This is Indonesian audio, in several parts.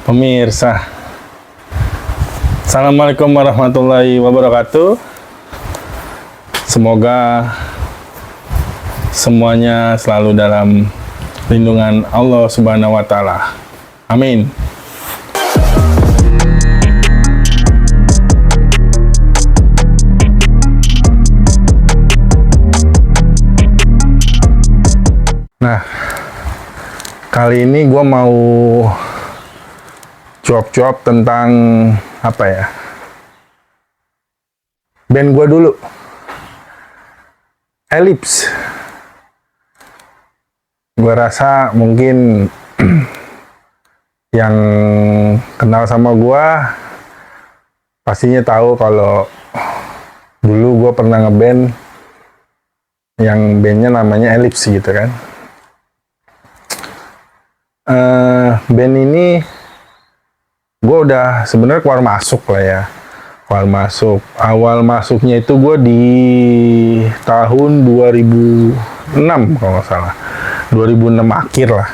Pemirsa, Assalamualaikum warahmatullahi wabarakatuh. Semoga semuanya selalu dalam lindungan Allah Subhanahu wa Ta'ala. Amin. Nah, kali ini gue mau cuap-cuap tentang apa ya? Band gue dulu, Ellipse. Gue rasa mungkin yang kenal sama gue pastinya tahu kalau dulu gue pernah ngeband yang bandnya namanya Ellipse gitu kan. Band ini gue udah sebenarnya keluar masuk lah ya. Keluar masuk. Awal masuknya itu gue di tahun 2006 kalau nggak salah. 2006 akhir lah.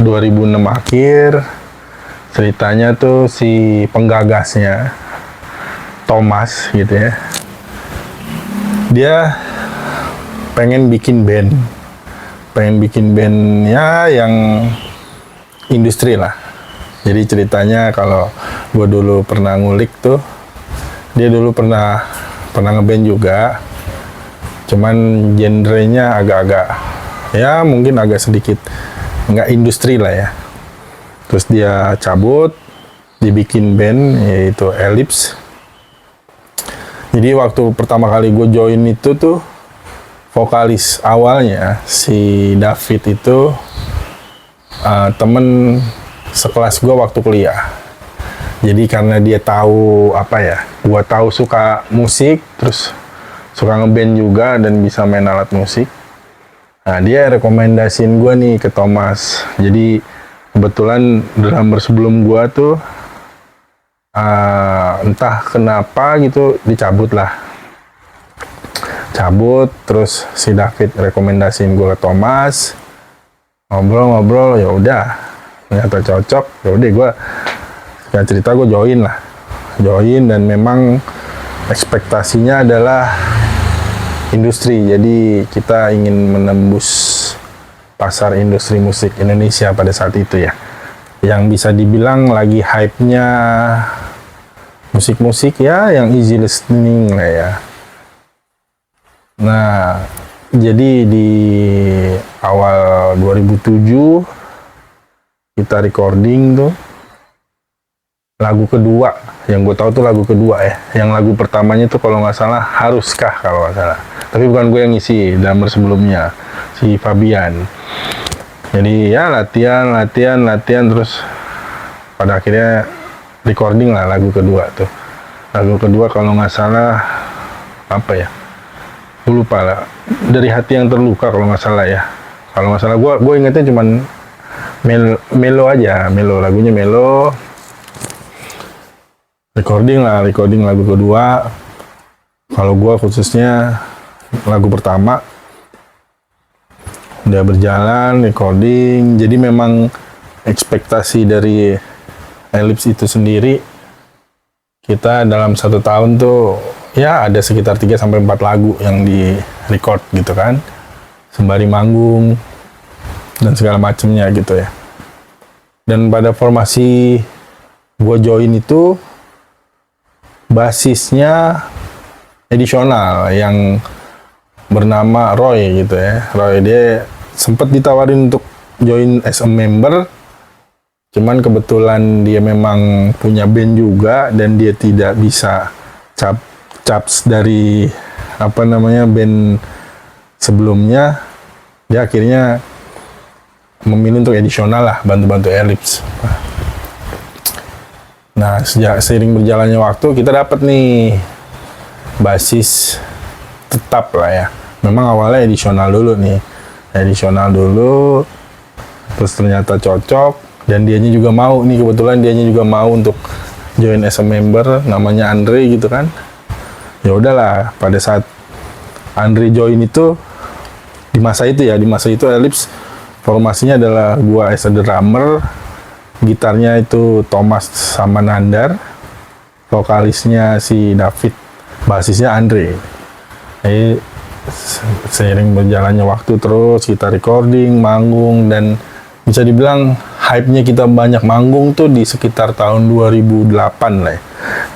2006 akhir. Ceritanya tuh si penggagasnya Thomas gitu ya. Dia pengen bikin band. Ya yang industri lah. Jadi ceritanya kalau gue dulu pernah ngulik tuh, dia dulu pernah ngeband juga, cuman genrenya agak-agak ya mungkin agak sedikit nggak industri lah ya. Terus dia cabut, dibikin band yaitu Ellipse. Jadi waktu pertama kali gue join itu tuh vokalis awalnya si David itu temen sekelas gue waktu kuliah. Jadi karena dia tahu gue tahu suka musik, terus suka ngeband juga dan bisa main alat musik. Nah, dia rekomendasiin gue nih ke Thomas. Jadi kebetulan drummer sebelum gue tuh entah kenapa gitu dicabut lah. Terus si David rekomendasiin gue ke Thomas. Ngobrol ya udah, ternyata cocok. Ya udah gue cerita gue join dan memang ekspektasinya adalah industri. Jadi kita ingin menembus pasar industri musik Indonesia pada saat itu ya, yang bisa dibilang lagi hype-nya musik-musik ya yang easy listening lah ya. Nah, jadi di awal 2007 kita recording tuh lagu kedua, yang gue tahu tuh lagu kedua ya. Yang lagu pertamanya tuh kalau nggak salah Haruskah kalau nggak salah. Tapi bukan gue yang ngisi, drummer sebelumnya si Fabian. Jadi ya latihan terus pada akhirnya recording lah lagu kedua tuh. Lagu kedua kalau nggak salah apa ya? Gue lupa lah. Dari Hati Yang Terluka kalau nggak salah ya. Kalau nggak salah gue ingetnya cuman melo aja, lagunya melo. Recording lagu kedua. Kalau gue khususnya lagu pertama udah berjalan recording. Jadi memang ekspektasi dari Ellipse itu sendiri, kita dalam 1 tahun tuh ya ada sekitar 3-4 lagu yang di record gitu kan, sembari manggung dan segala macemnya gitu ya. Dan pada formasi gue join itu basisnya edisional yang bernama Roy gitu ya. Roy dia sempat ditawarin untuk join as a member, cuman kebetulan dia memang punya band juga dan dia tidak bisa caps dari band sebelumnya. Dia akhirnya memilih untuk edisional lah, bantu-bantu Ellipse. Nah, seiring berjalannya waktu kita dapat nih basis tetap lah ya. Memang awalnya edisional dulu, terus ternyata cocok dan dianya juga mau nih, kebetulan dianya juga mau untuk join as a member, namanya Andre gitu kan. Ya udahlah, pada saat Andre join itu di masa itu Ellipse formasinya adalah gua as a drummer, gitarnya itu Thomas sama Nandar, vokalisnya si David, basisnya Andre. Jadi seiring berjalannya waktu terus kita recording, manggung, dan bisa dibilang hype-nya kita banyak manggung tuh di sekitar tahun 2008 lah ya.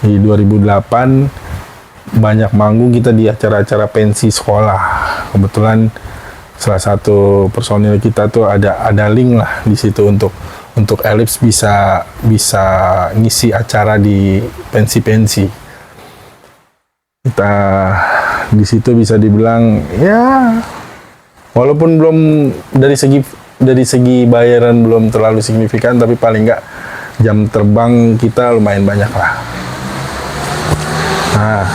Di 2008 banyak manggung kita di acara-acara pensi sekolah. Kebetulan salah satu personil kita tuh ada link lah di situ untuk Ellipse bisa ngisi acara di pensi-pensi. Kita di situ bisa dibilang ya, walaupun belum dari segi bayaran belum terlalu signifikan, tapi paling nggak jam terbang kita lumayan banyak lah. Nah,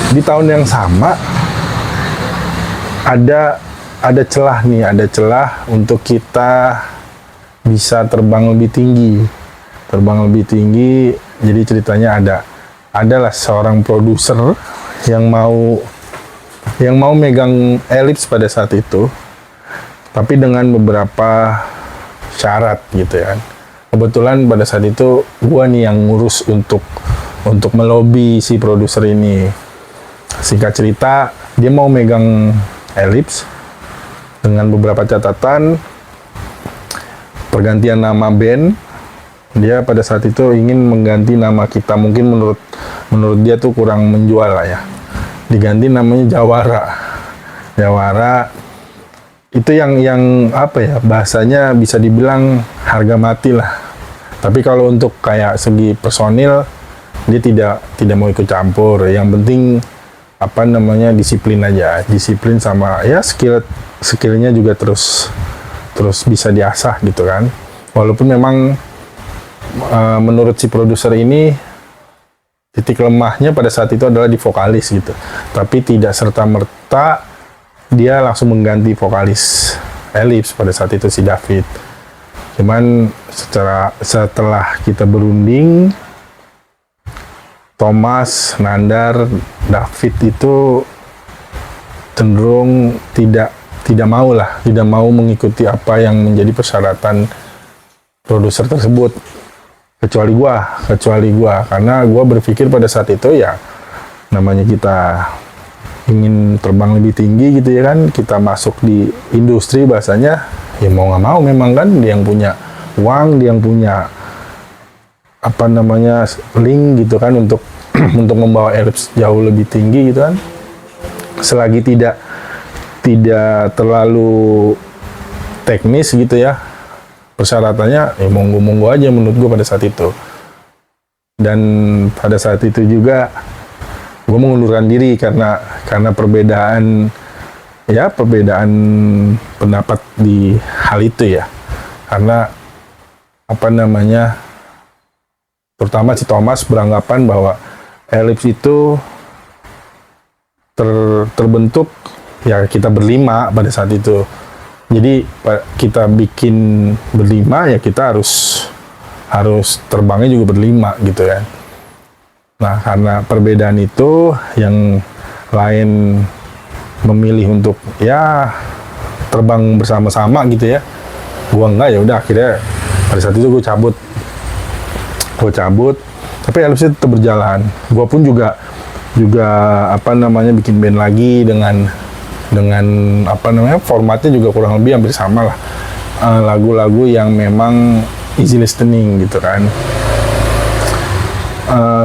di tahun yang sama ada celah untuk kita bisa terbang lebih tinggi. Jadi ceritanya adalah seorang produser yang mau megang Ellipse pada saat itu, tapi dengan beberapa syarat gitu ya. Kebetulan pada saat itu gua nih yang ngurus untuk melobi si produser ini. Singkat cerita, dia mau megang Ellipse dengan beberapa catatan. Pergantian nama band, dia pada saat itu ingin mengganti nama kita, mungkin menurut dia tuh kurang menjual lah ya, diganti namanya Jawara. Itu yang apa ya, bahasanya bisa dibilang harga mati lah. Tapi kalau untuk kayak segi personil, dia tidak mau ikut campur. Yang penting disiplin aja, disiplin sama ya skillnya juga terus bisa diasah gitu kan. Walaupun memang menurut si produser ini titik lemahnya pada saat itu adalah di vokalis gitu, tapi tidak serta-merta dia langsung mengganti vokalis Ellipse pada saat itu si David. Cuman setelah kita berunding, Thomas, Nandar, David itu cenderung tidak mau mengikuti apa yang menjadi persyaratan produser tersebut, kecuali gua karena gua berpikir pada saat itu ya, namanya kita ingin terbang lebih tinggi gitu ya kan, kita masuk di industri bahasanya ya, mau nggak mau memang kan dia yang punya uang, dia yang punya link gitu kan untuk membawa Ellipse jauh lebih tinggi gitu kan. Selagi tidak terlalu teknis gitu ya persyaratannya, ya monggo aja menurut gue pada saat itu. Dan pada saat itu juga gue mengundurkan diri karena perbedaan pendapat di hal itu ya. Karena terutama si Thomas beranggapan bahwa Ellipse itu terbentuk ya kita berlima pada saat itu. Jadi kita bikin berlima ya kita harus terbangnya juga berlima gitu kan. Nah, karena perbedaan itu, yang lain memilih untuk ya terbang bersama-sama gitu ya. Gua enggak, ya udah akhirnya pada saat itu gue cabut. Tapi Ellipse tetap berjalan. Gua pun juga bikin band lagi dengan formatnya juga kurang lebih hampir sama lah, lagu-lagu yang memang easy listening gitu kan.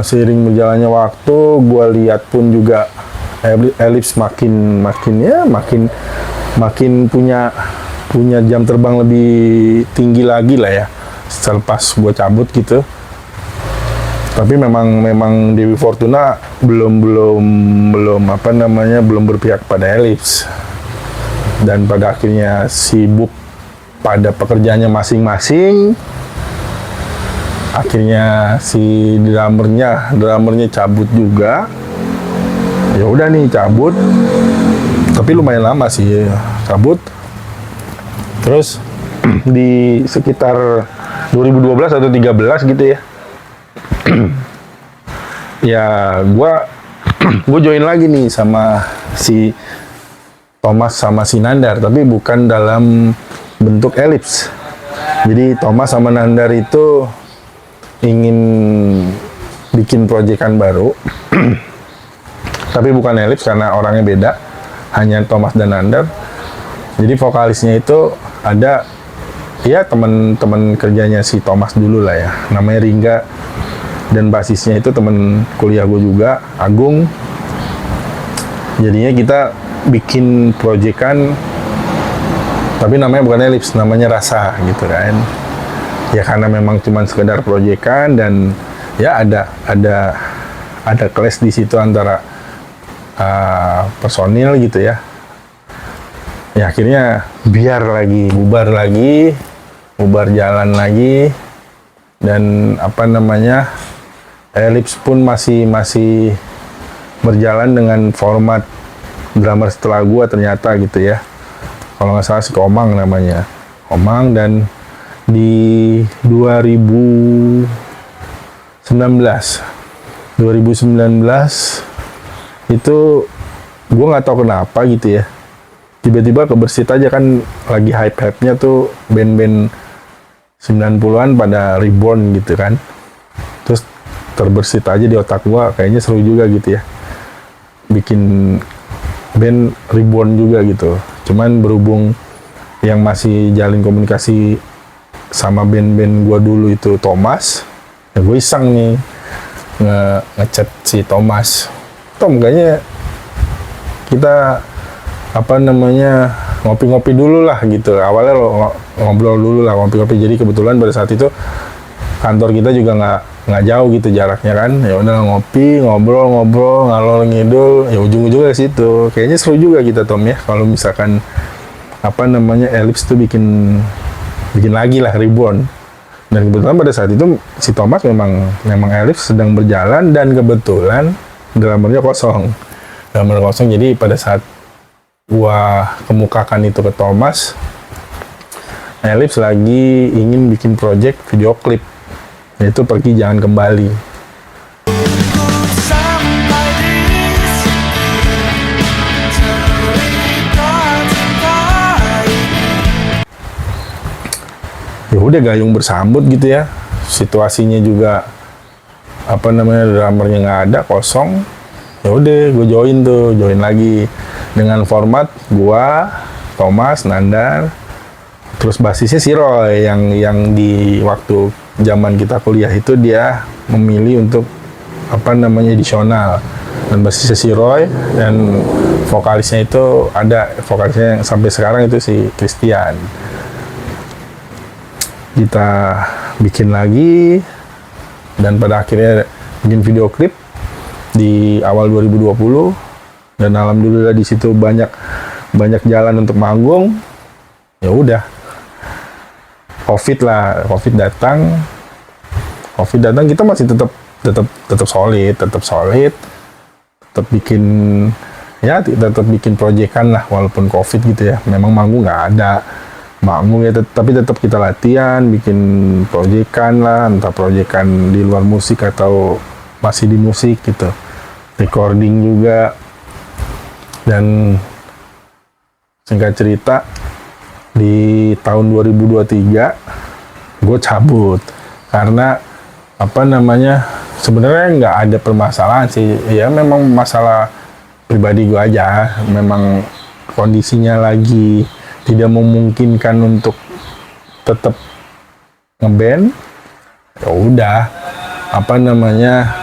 Seiring berjalannya waktu, gue lihat pun juga Ellipse makin punya jam terbang lebih tinggi lagi lah ya selepas gue cabut gitu. Tapi memang Dewi Fortuna belum berpihak pada Ellipse, dan pada akhirnya sibuk pada pekerjaannya masing-masing. Akhirnya si drummernya cabut juga. Ya udah nih cabut, tapi lumayan lama sih cabut. Terus di sekitar 2012 atau 2013 gitu ya. Ya gue join lagi nih sama si Thomas sama si Nandar, tapi bukan dalam bentuk Ellipse. Jadi Thomas sama Nandar itu ingin bikin proyekan baru, tapi bukan Ellipse karena orangnya beda, hanya Thomas dan Nandar. Jadi vokalisnya itu ada ya teman-teman kerjanya si Thomas dulu lah ya, namanya Ringga, dan basisnya itu teman kuliah gue juga, Agung. Jadinya kita bikin proyekan, tapi namanya bukan Ellipse, namanya Rasa gitu kan. Ya karena memang cuma sekedar proyekan, dan ya ada clash di situ antara personil gitu ya. Ya akhirnya bubar jalan lagi, dan apa namanya, Ellipse pun masih berjalan dengan format drummer setelah gua ternyata gitu ya. Kalau nggak salah si Komang namanya, Komang. Dan di 2019 itu gue nggak tahu kenapa gitu ya, tiba-tiba kebersit aja kan, lagi hype-nya tuh band-band 90-an pada reborn gitu kan. Terus terbersit aja di otak gue, kayaknya seru juga gitu ya bikin band reborn juga gitu. Cuman berhubung yang masih jalin komunikasi sama band-band gue dulu itu Thomas, ya gue iseng nih ngechat si Thomas, Tom kayaknya kita apa namanya ngopi-ngopi dulu lah gitu. Awalnya lo ngobrol dulu lah, ngopi-ngopi. Jadi kebetulan pada saat itu kantor kita juga nggak jauh gitu jaraknya kan. Ya udah ngopi, ngobrol ngalor ngidul, ya ujung-ujungnya ke situ. Kayaknya seru juga kita Tom ya kalau misalkan apa namanya Ellipse tuh bikin lagi lah reborn. Dan kebetulan pada saat itu si Thomas memang Ellipse sedang berjalan, dan kebetulan drummernya kosong. Jadi pada saat gua kemukakan itu ke Thomas, Ellipse lagi ingin bikin project video klip, yaitu Pergi Jangan Kembali. Ya udah gayung bersambut gitu ya, situasinya juga apa namanya drummernya nggak ada, kosong. Ya udah gue join lagi dengan format gua, Thomas, Nandar, terus basisnya si Roy yang di waktu zaman kita kuliah itu dia memilih untuk apa namanya edisional, dan basisnya si Roy, dan vokalisnya itu ada vokalisnya yang sampai sekarang itu si Christian. Kita bikin lagi, dan pada akhirnya bikin video klip di awal 2020, dan alhamdulillah di situ banyak jalan untuk manggung. Ya udah, COVID datang, kita masih tetap solid, tetap bikin proyekan lah walaupun COVID gitu ya. Memang manggung nggak ada manggung ya, tapi tetap kita latihan, bikin proyekan lah, entah proyekan di luar musik atau masih di musik gitu, recording juga. Dan singkat cerita, di tahun 2023 gue cabut karena apa namanya, sebenarnya nggak ada permasalahan sih ya, memang masalah pribadi gue aja, memang kondisinya lagi tidak memungkinkan untuk tetap ngeband. Ya udah, apa namanya,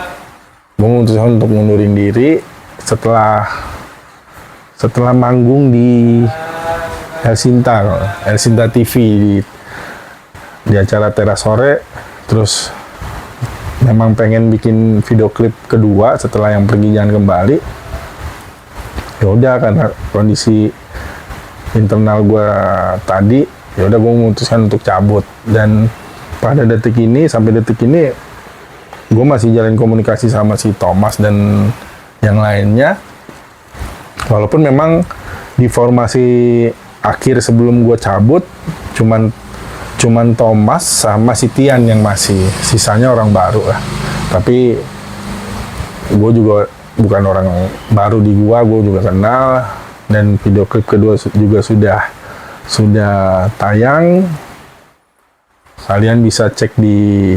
gue memutuskan untuk mundurin diri setelah manggung di Helsinta TV di acara Teras Sore. Terus memang pengen bikin video klip kedua setelah yang Pergi Jangan Kembali. Ya udah, karena kondisi internal gue tadi, ya udah gue memutuskan untuk cabut. Dan pada sampai detik ini gue masih jalin komunikasi sama si Thomas dan yang lainnya, walaupun memang di formasi akhir sebelum gue cabut cuman Thomas sama si Tian yang masih, sisanya orang baru lah. Tapi gue juga bukan orang baru di gue juga kenal. Dan video klip kedua juga sudah tayang. Kalian bisa cek di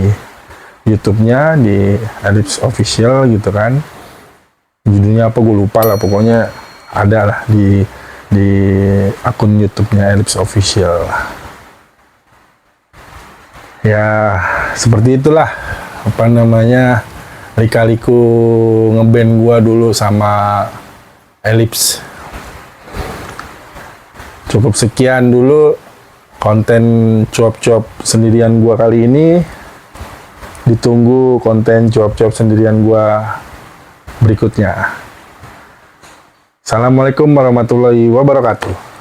YouTube-nya di Ellipse Official gitu kan. Judulnya apa gue lupa lah, pokoknya ada lah di akun YouTube-nya Ellipse Official. Ya seperti itulah apa namanya lika-liku ngeband gua dulu sama Ellipse. Cukup sekian dulu konten cuap-cuap sendirian gua kali ini. Ditunggu konten cuap-cuap sendirian gua berikutnya. Assalamualaikum warahmatullahi wabarakatuh.